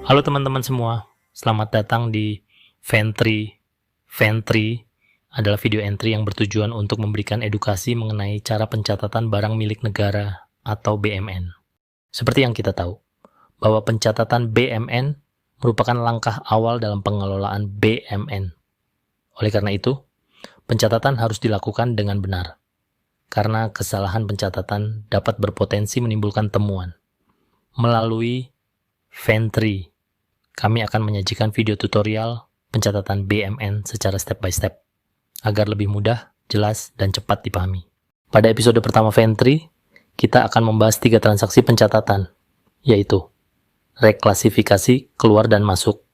Halo teman-teman semua, selamat datang di Ventry. Ventry adalah video entry yang bertujuan untuk memberikan edukasi mengenai cara pencatatan barang milik negara atau BMN. Seperti yang kita tahu, bahwa pencatatan BMN merupakan langkah awal dalam pengelolaan BMN. Oleh karena itu, pencatatan harus dilakukan dengan benar, karena kesalahan pencatatan dapat berpotensi menimbulkan temuan. Melalui Ventry, kami akan menyajikan video tutorial pencatatan BMN secara step by step, agar lebih mudah, jelas, dan cepat dipahami. Pada episode pertama Ventry, kita akan membahas 3 transaksi pencatatan, yaitu reklasifikasi keluar dan masuk,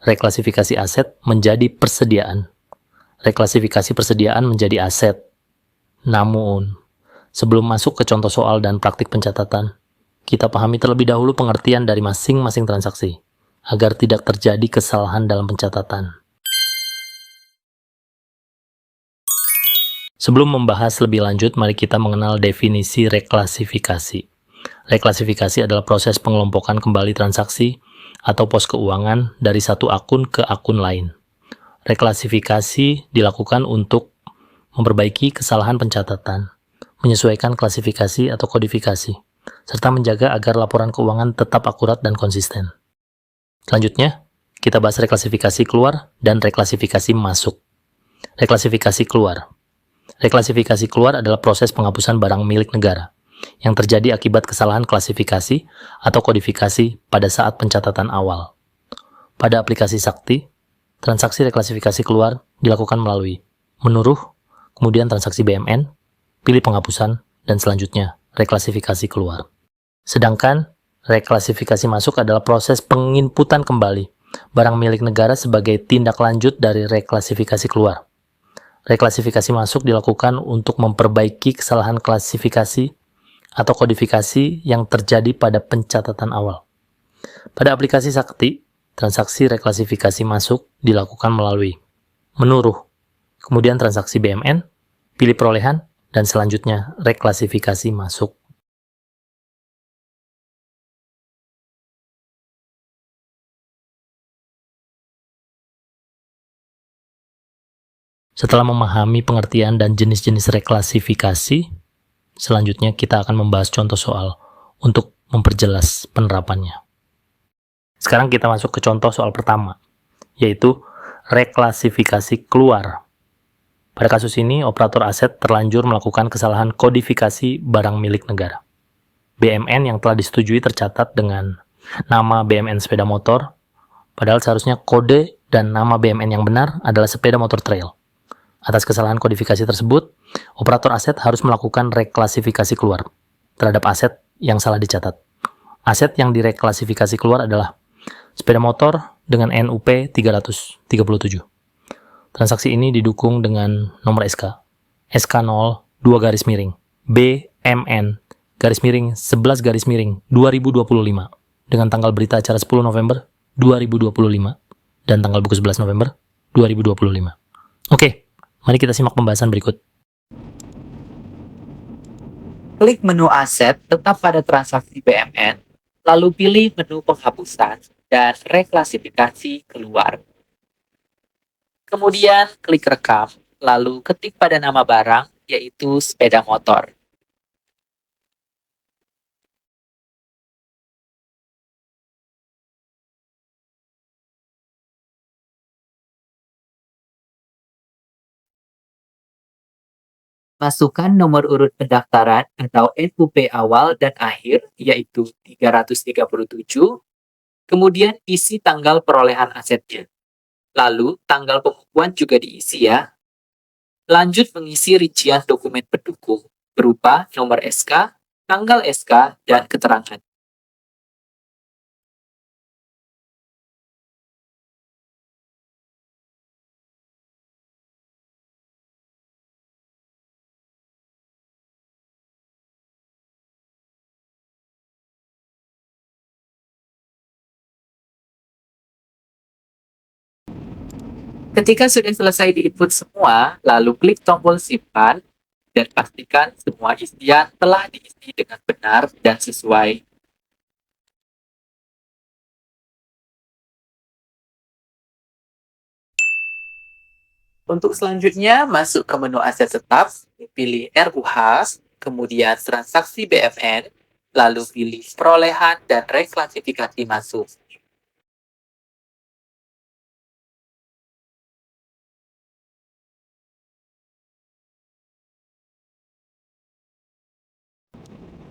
reklasifikasi aset menjadi persediaan, reklasifikasi persediaan menjadi aset. Namun, sebelum masuk ke contoh soal dan praktik pencatatan, kita pahami terlebih dahulu pengertian dari masing-masing transaksi, agar tidak terjadi kesalahan dalam pencatatan. Sebelum membahas lebih lanjut, mari kita mengenal definisi reklasifikasi. Reklasifikasi adalah proses pengelompokan kembali transaksi atau pos keuangan dari satu akun ke akun lain. Reklasifikasi dilakukan untuk memperbaiki kesalahan pencatatan, menyesuaikan klasifikasi atau kodifikasi, serta menjaga agar laporan keuangan tetap akurat dan konsisten. Selanjutnya, kita bahas reklasifikasi keluar dan reklasifikasi masuk. Reklasifikasi keluar. Reklasifikasi keluar adalah proses penghapusan barang milik negara yang terjadi akibat kesalahan klasifikasi atau kodifikasi pada saat pencatatan awal. Pada aplikasi Sakti, transaksi reklasifikasi keluar dilakukan melalui menuruh, kemudian transaksi BMN, pilih penghapusan, dan selanjutnya reklasifikasi keluar. Sedangkan reklasifikasi masuk adalah proses penginputan kembali barang milik negara sebagai tindak lanjut dari reklasifikasi keluar. Reklasifikasi masuk dilakukan untuk memperbaiki kesalahan klasifikasi atau kodifikasi yang terjadi pada pencatatan awal. Pada aplikasi Sakti, transaksi reklasifikasi masuk dilakukan melalui menuruh, kemudian transaksi BMN, pilih perolehan, dan selanjutnya reklasifikasi masuk. Setelah memahami pengertian dan jenis-jenis reklasifikasi, selanjutnya kita akan membahas contoh soal untuk memperjelas penerapannya. Sekarang kita masuk ke contoh soal pertama, yaitu reklasifikasi keluar. Pada kasus ini, operator aset terlanjur melakukan kesalahan kodifikasi barang milik negara. BMN yang telah disetujui tercatat dengan nama BMN sepeda motor, padahal seharusnya kode dan nama BMN yang benar adalah sepeda motor trail. Atas kesalahan kodifikasi tersebut, operator aset harus melakukan reklasifikasi keluar terhadap aset yang salah dicatat. Aset yang direklasifikasi keluar adalah sepeda motor dengan NUP 337. Transaksi ini didukung dengan nomor SK, SK0 2 garis miring, BMN garis miring 11 garis miring 2025 dengan tanggal berita acara 10 November 2025 dan tanggal buku 11 November 2025. Oke. Mari kita simak pembahasan berikut. Klik menu aset tetap pada transaksi BMN, lalu pilih menu penghapusan dan reklasifikasi keluar. Kemudian klik rekam, lalu ketik pada nama barang, yaitu sepeda motor. Masukkan nomor urut pendaftaran atau NUP awal dan akhir, yaitu 337, kemudian isi tanggal perolehan asetnya. Lalu, tanggal pembukuan juga diisi ya. Lanjut mengisi rincian dokumen pendukung, berupa nomor SK, tanggal SK, dan keterangan. Ketika sudah selesai diinput semua, lalu klik tombol simpan dan pastikan semua isian telah diisi dengan benar dan sesuai. Untuk selanjutnya, masuk ke menu aset tetap, pilih RUH, kemudian transaksi BMN, lalu pilih perolehan dan reklasifikasi masuk.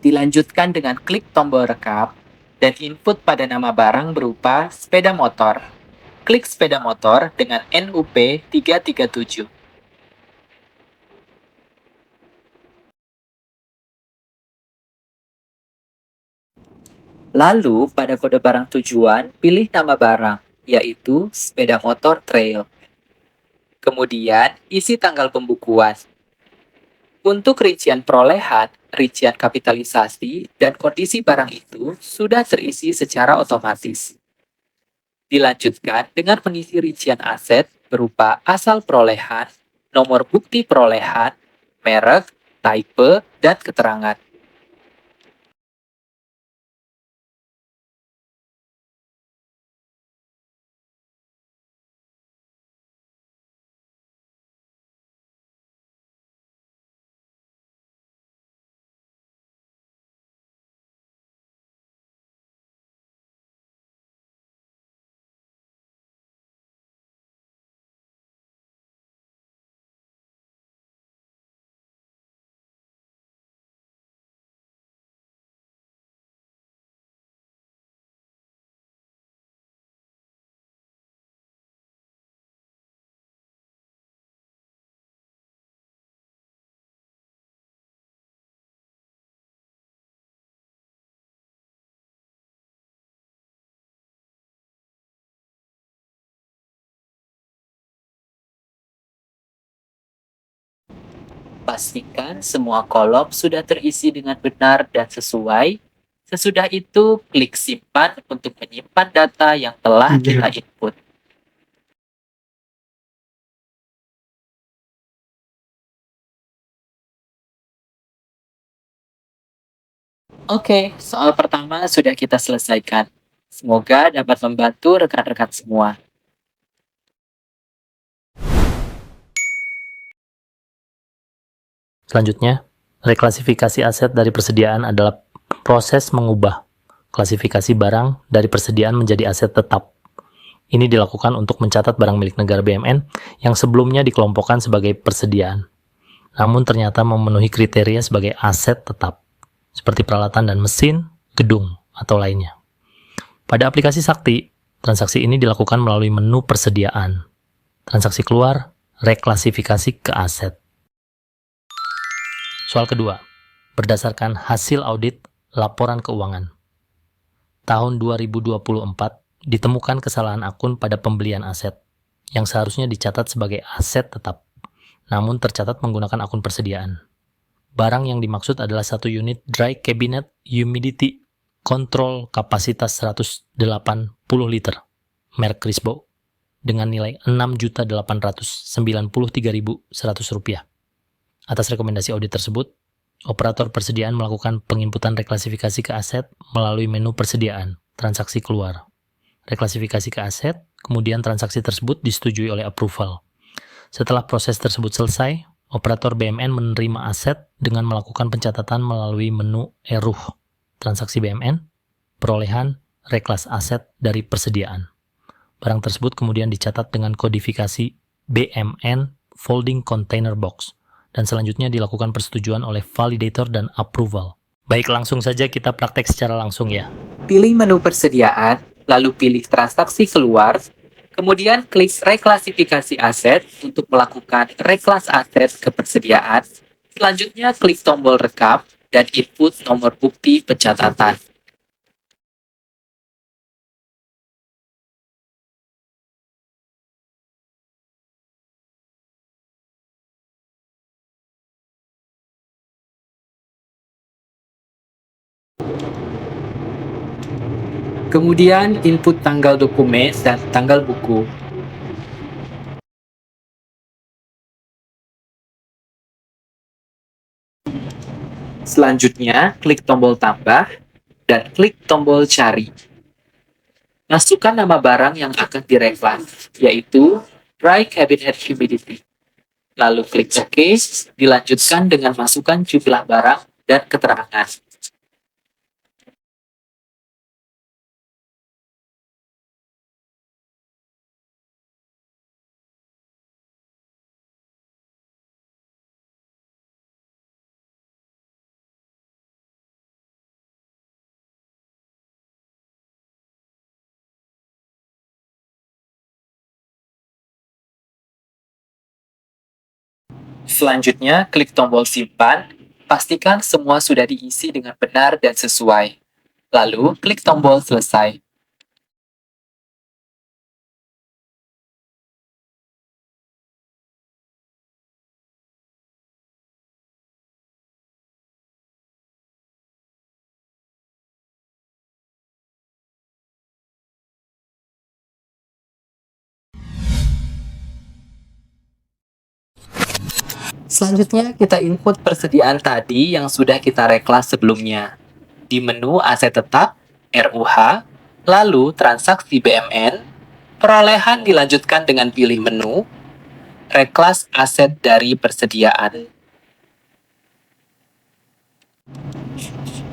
Dilanjutkan dengan klik tombol rekap dan input pada nama barang berupa sepeda motor. Klik sepeda motor dengan NUP 337. Lalu, pada kode barang tujuan, pilih nama barang, yaitu sepeda motor trail. Kemudian, isi tanggal pembukuan. Untuk rincian perolehan, rincian kapitalisasi, dan kondisi barang itu sudah terisi secara otomatis. Dilanjutkan dengan mengisi rincian aset berupa asal perolehan, nomor bukti perolehan, merek, type, dan keterangan. Pastikan semua kolom sudah terisi dengan benar dan sesuai. Sesudah itu, klik simpan untuk menyimpan data yang telah kita input. Oke, soal pertama sudah kita selesaikan. Semoga dapat membantu rekan-rekan semua. Selanjutnya, reklasifikasi aset dari persediaan adalah proses mengubah klasifikasi barang dari persediaan menjadi aset tetap. Ini dilakukan untuk mencatat barang milik negara BUMN yang sebelumnya dikelompokkan sebagai persediaan, namun ternyata memenuhi kriteria sebagai aset tetap, seperti peralatan dan mesin, gedung, atau lainnya. Pada aplikasi Sakti, transaksi ini dilakukan melalui menu persediaan. Transaksi keluar, reklasifikasi ke aset. Soal kedua, berdasarkan hasil audit laporan keuangan. Tahun 2024 ditemukan kesalahan akun pada pembelian aset, yang seharusnya dicatat sebagai aset tetap, namun tercatat menggunakan akun persediaan. Barang yang dimaksud adalah satu unit dry cabinet humidity control kapasitas 180 liter, merek Crispo, dengan nilai Rp6.893.100. Atas rekomendasi audit tersebut, operator persediaan melakukan penginputan reklasifikasi ke aset melalui menu persediaan, transaksi keluar. Reklasifikasi ke aset, kemudian transaksi tersebut disetujui oleh approval. Setelah proses tersebut selesai, operator BMN menerima aset dengan melakukan pencatatan melalui menu RUH, transaksi BMN, perolehan, reklas aset dari persediaan. Barang tersebut kemudian dicatat dengan kodifikasi BMN Folding Container Box, dan selanjutnya dilakukan persetujuan oleh validator dan approval. Baik, langsung saja kita praktek secara langsung ya. Pilih menu persediaan, lalu pilih transaksi keluar, kemudian klik reklasifikasi aset untuk melakukan reklas aset ke persediaan. Selanjutnya klik tombol rekap dan input nomor bukti pencatatan. Kemudian input tanggal dokumen dan tanggal buku. Selanjutnya, klik tombol tambah dan klik tombol cari. Masukkan nama barang yang akan direklas, yaitu Dry Cabinet Humidity. lalu klik OK, dilanjutkan dengan masukkan jumlah barang dan keterangan. Selanjutnya, klik tombol simpan. Pastikan semua sudah diisi dengan benar dan sesuai. Lalu, klik tombol selesai. Selanjutnya, kita input persediaan tadi yang sudah kita reklas sebelumnya. Di menu aset tetap, RUH, lalu transaksi BMN, perolehan dilanjutkan dengan pilih menu, reklas aset dari persediaan.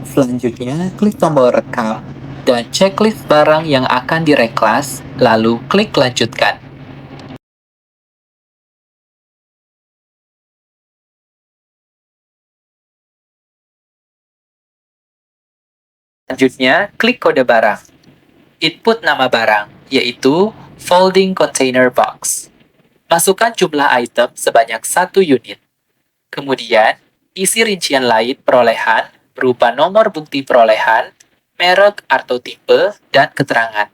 Selanjutnya, klik tombol rekam dan checklist barang yang akan direklas, lalu klik lanjutkan. Selanjutnya, klik kode barang. Input nama barang, yaitu folding container box. Masukkan jumlah item sebanyak 1 unit. Kemudian, isi rincian lain perolehan berupa nomor bukti perolehan, merek atau tipe, dan keterangan.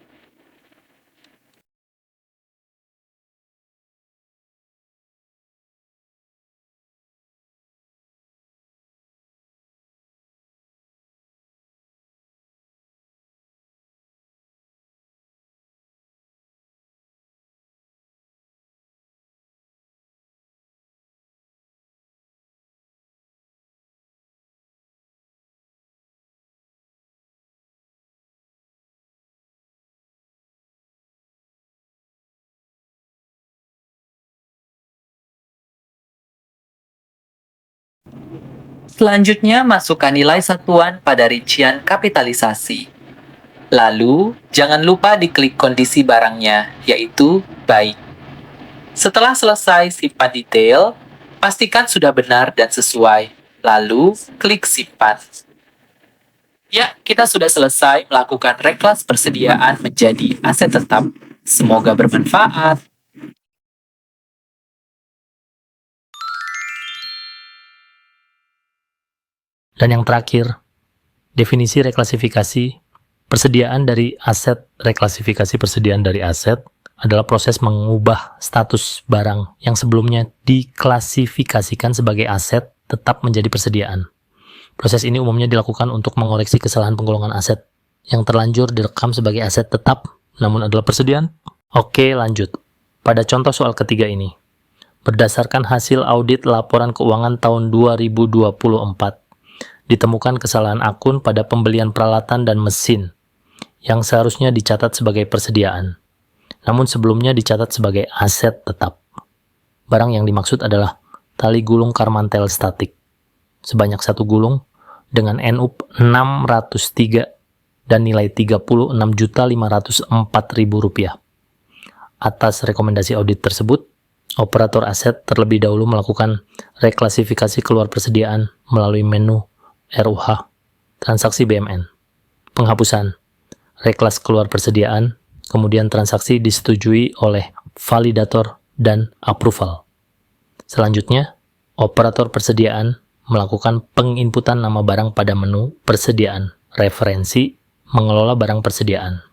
Selanjutnya, masukkan nilai satuan pada rincian kapitalisasi. Lalu, jangan lupa diklik kondisi barangnya, yaitu baik. Setelah selesai simpan detail, pastikan sudah benar dan sesuai. Lalu, klik simpan. Ya, kita sudah selesai melakukan reklas persediaan menjadi aset tetap. Semoga bermanfaat. Dan yang terakhir, definisi reklasifikasi persediaan dari aset. Reklasifikasi persediaan dari aset adalah proses mengubah status barang yang sebelumnya diklasifikasikan sebagai aset tetap menjadi persediaan. Proses ini umumnya dilakukan untuk mengoreksi kesalahan penggolongan aset yang terlanjur direkam sebagai aset tetap namun adalah persediaan. Oke, lanjut. Pada contoh soal ketiga ini, berdasarkan hasil audit laporan keuangan tahun 2024, ditemukan kesalahan akun pada pembelian peralatan dan mesin yang seharusnya dicatat sebagai persediaan, namun sebelumnya dicatat sebagai aset tetap. Barang yang dimaksud adalah tali gulung Karmantel statik sebanyak 1 gulung dengan NUP 603 dan nilai Rp36.504.000. Atas rekomendasi audit tersebut, operator aset terlebih dahulu melakukan reklasifikasi keluar persediaan melalui menu RUH, transaksi BMN, penghapusan, reklas keluar persediaan, kemudian transaksi disetujui oleh validator dan approval. Selanjutnya, operator persediaan melakukan penginputan nama barang pada menu persediaan, referensi, mengelola barang persediaan.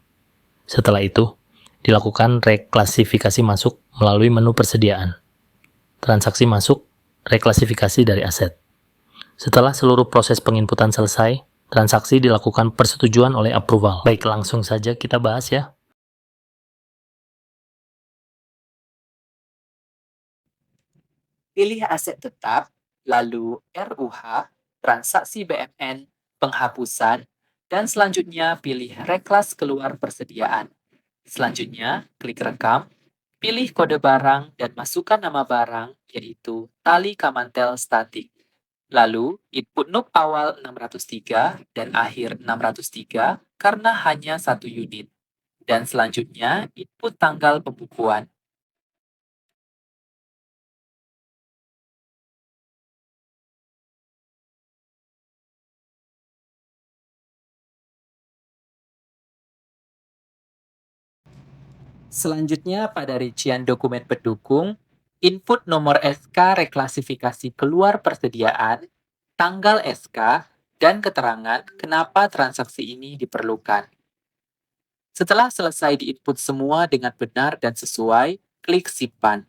Setelah itu, dilakukan reklasifikasi masuk melalui menu persediaan. Transaksi masuk, reklasifikasi dari aset. Setelah seluruh proses penginputan selesai, transaksi dilakukan persetujuan oleh approval. Baik, langsung saja kita bahas ya. Pilih aset tetap, lalu RUH, transaksi BMN, penghapusan, dan selanjutnya pilih reklas keluar persediaan. Selanjutnya, klik rekam, Pilih kode barang dan masukkan nama barang, yaitu tali kamantel statik. Lalu, input NUP awal 603 dan akhir 603 karena hanya satu unit. Dan selanjutnya, input tanggal pembukuan. Selanjutnya, pada rincian dokumen pendukung, input nomor SK reklasifikasi keluar persediaan, tanggal SK, dan keterangan kenapa transaksi ini diperlukan. Setelah selesai diinput semua dengan benar dan sesuai, klik simpan.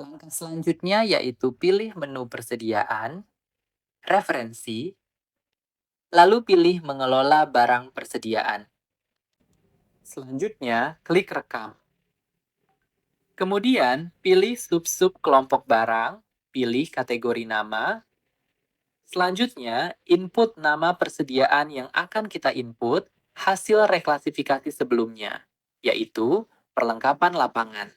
Langkah selanjutnya yaitu pilih menu persediaan, referensi, lalu pilih mengelola barang persediaan. Selanjutnya, klik rekam. Kemudian, pilih sub-sub kelompok barang, pilih kategori nama. Selanjutnya, input nama persediaan yang akan kita input hasil reklasifikasi sebelumnya, yaitu perlengkapan lapangan.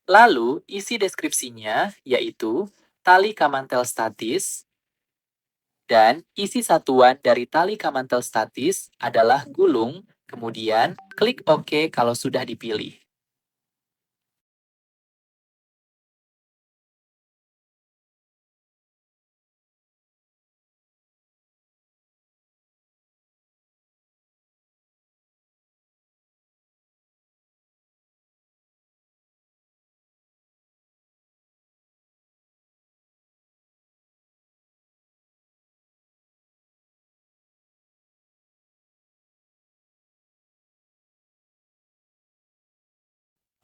Lalu, isi deskripsinya, yaitu tali kamantel statis, dan isi satuan dari tali kamantel statis adalah gulung, kemudian klik OK kalau sudah dipilih.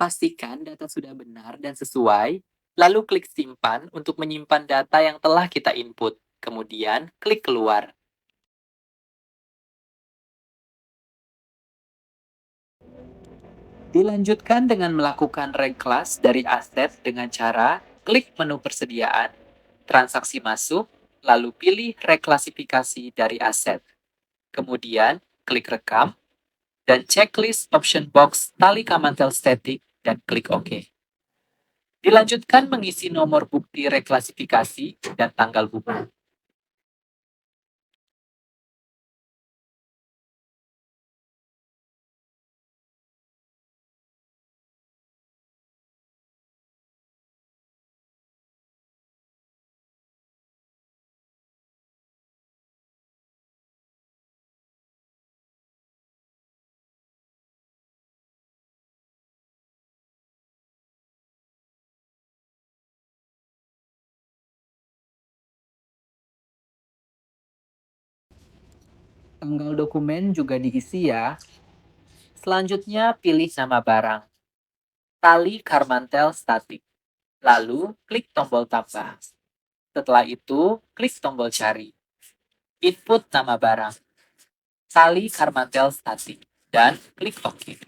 Pastikan data sudah benar dan sesuai, lalu klik simpan untuk menyimpan data yang telah kita input. Kemudian, klik keluar. Dilanjutkan dengan melakukan rank class dari aset dengan cara klik menu persediaan, transaksi masuk, lalu pilih reklasifikasi dari aset. Kemudian, klik rekam, dan checklist option box tali kamantel statik dan klik OK. Dilanjutkan mengisi nomor bukti reklasifikasi dan tanggal buku. Tanggal dokumen juga diisi ya. Selanjutnya pilih nama barang. Tali karmantel statik. Lalu klik tombol tambah. Setelah itu, klik tombol cari. Input nama barang. Tali karmantel statik. Dan klik OK.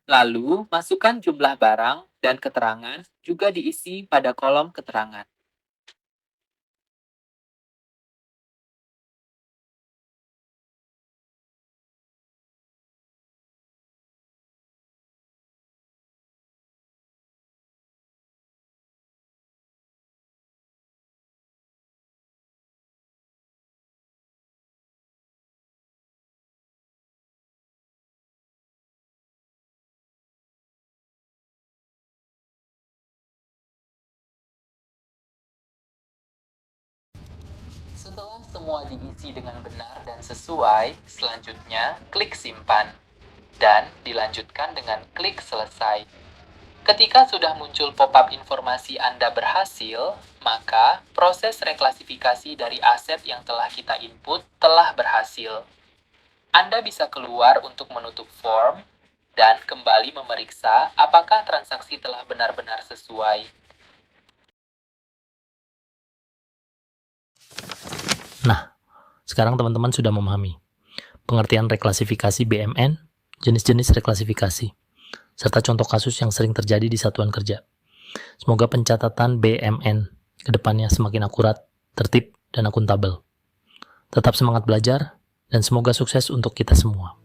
Lalu, masukkan jumlah barang dan keterangan juga diisi pada kolom keterangan. Setelah semua diisi dengan benar dan sesuai, selanjutnya klik simpan. Dan dilanjutkan dengan klik selesai. Ketika sudah muncul pop-up informasi Anda berhasil, maka proses reklasifikasi dari aset yang telah kita input telah berhasil. Anda bisa keluar untuk menutup form dan kembali memeriksa apakah transaksi telah benar-benar sesuai. Nah, sekarang teman-teman sudah memahami pengertian reklasifikasi BMN, jenis-jenis reklasifikasi, serta contoh kasus yang sering terjadi di satuan kerja. Semoga pencatatan BMN ke depannya semakin akurat, tertib, dan akuntabel. Tetap semangat belajar, dan semoga sukses untuk kita semua.